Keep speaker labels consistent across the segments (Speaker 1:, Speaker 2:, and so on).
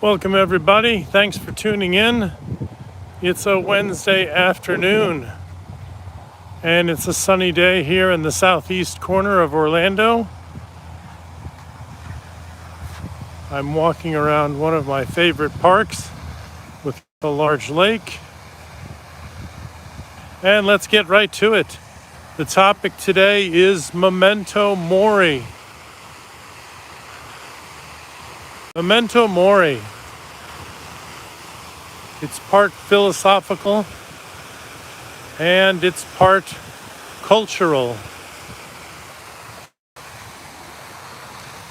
Speaker 1: Welcome everybody. Thanks for tuning in. It's a Wednesday afternoon and it's a sunny day here in the southeast corner of Orlando. I'm walking around one of my favorite parks with a large lake. And let's get right to it. The topic today is Memento Mori. Memento Mori. It's part philosophical and it's part cultural.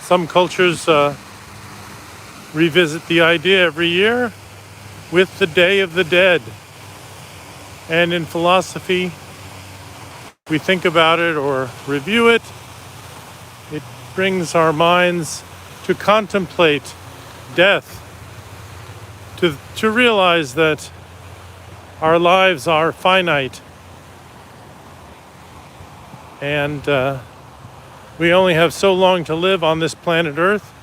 Speaker 1: Some cultures revisit the idea every year with the Day of the Dead. And in philosophy, we think about it or review it. It brings our minds to contemplate death, to realize that our lives are finite and we only have so long to live on this planet Earth.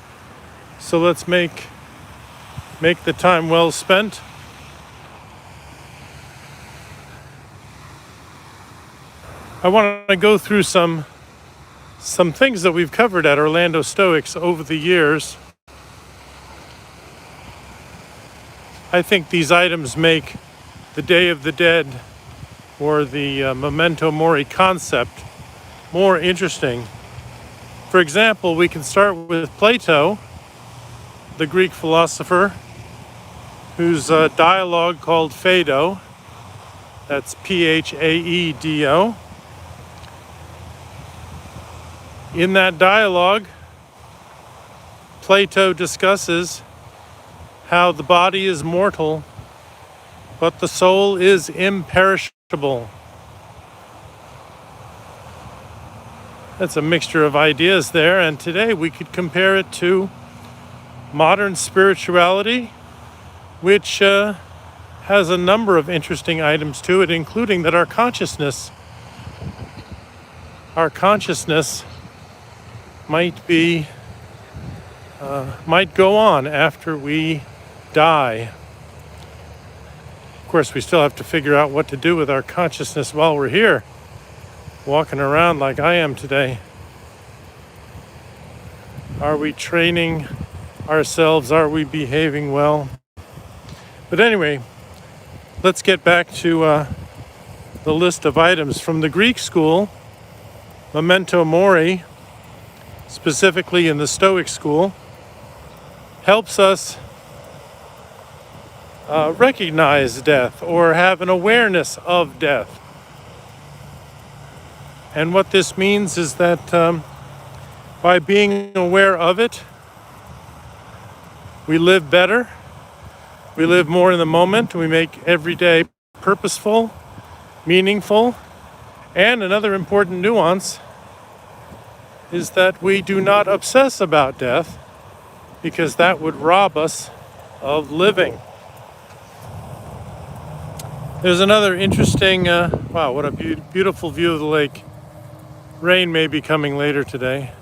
Speaker 1: So let's make the time well spent. I want to go through some things that we've covered at Orlando Stoics over the years. I think these items make the Day of the Dead or the Memento Mori concept more interesting. For example, we can start with Plato, the Greek philosopher, whose dialogue called Phaedo, that's Phaedo. In that dialogue, Plato discusses how the body is mortal, but the soul is imperishable. That's a mixture of ideas there, and today we could compare it to modern spirituality, which has a number of interesting items to it, including that our consciousness might go on after we die. Of course, we still have to figure out what to do with our consciousness while we're here, walking around like I am today. Are we training ourselves? Are we behaving well? But anyway, let's get back to the list of items from the Greek school. Memento Mori, specifically in the Stoic school, helps us recognize death or have an awareness of death. And what this means is that by being aware of it, we live better, we live more in the moment, we make every day purposeful, meaningful, and another important nuance is that we do not obsess about death, because that would rob us of living. There's another interesting, wow, what a beautiful view of the lake. Rain may be coming later today.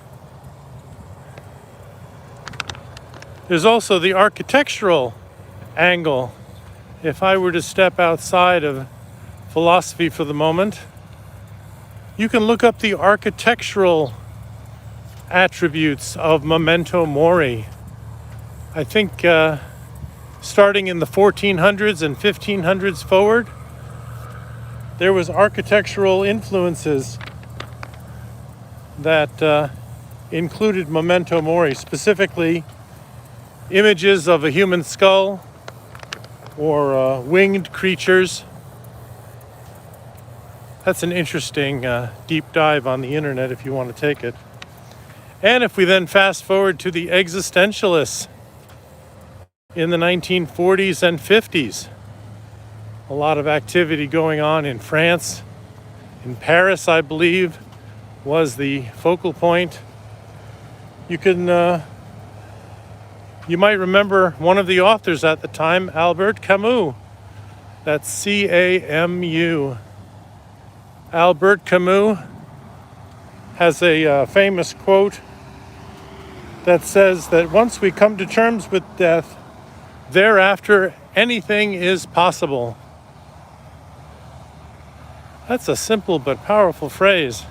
Speaker 1: There's also the architectural angle. If I were to step outside of philosophy for the moment, you can look up the architectural attributes of Memento Mori. I think starting in the 1400s and 1500s forward, there was architectural influences that included Memento Mori, specifically images of a human skull or winged creatures. That's an interesting deep dive on the internet if you want to take it. And if we then fast forward to the existentialists in the 1940s and 50s, a lot of activity going on in France. In Paris, I believe, was the focal point. You might remember one of the authors at the time, Albert Camus. That's Camu. Albert Camus has a famous quote that says that once we come to terms with death, Thereafter, anything is possible. That's a simple but powerful phrase.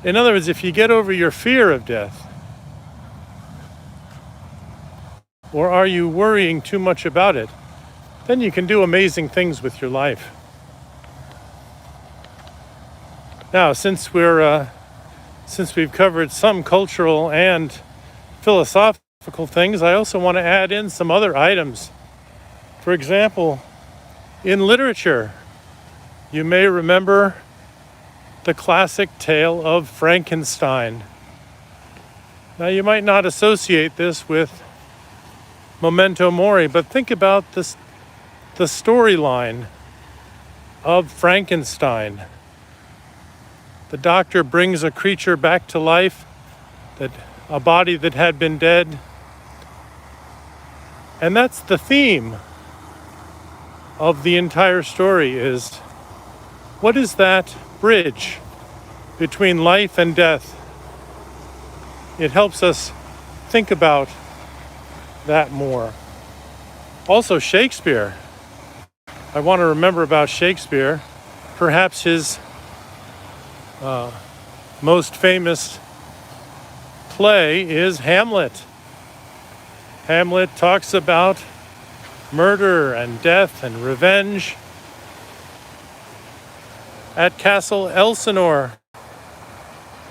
Speaker 1: In other words, if you get over your fear of death, or are you worrying too much about it, then you can do amazing things with your life. Now, since we've covered some cultural and philosophical things, I also want to add in some other items. For example, in literature, you may remember the classic tale of Frankenstein. Now, you might not associate this with Memento Mori, but think about the storyline of Frankenstein. The doctor brings a creature back to life, a body that had been dead. And that's the theme of the entire story is, what is that bridge between life and death? It helps us think about that more. Also, Shakespeare. I want to remember about Shakespeare. Perhaps his most famous play is Hamlet. Hamlet talks about murder and death and revenge at Castle Elsinore,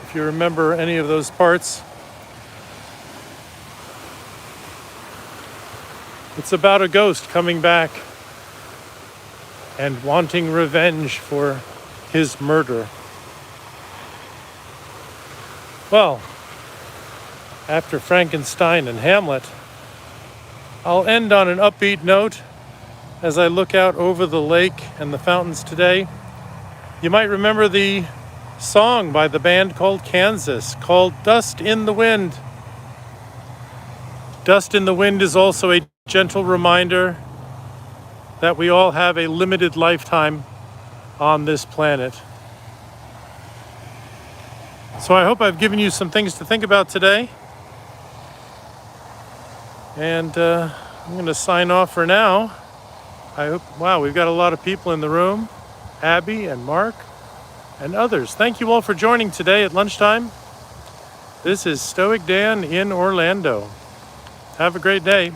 Speaker 1: if you remember any of those parts. It's about a ghost coming back and wanting revenge for his murder. Well, after Frankenstein and Hamlet, I'll end on an upbeat note as I look out over the lake and the fountains today. You might remember the song by the band called Kansas, called Dust in the Wind. Dust in the wind is also a gentle reminder that we all have a limited lifetime on this planet. So I hope I've given you some things to think about today. And I'm going to sign off for now. Wow, we've got a lot of people in the room. Abby and Mark and others. Thank you all for joining today at lunchtime. This is StoicDan in Orlando. Have a great day.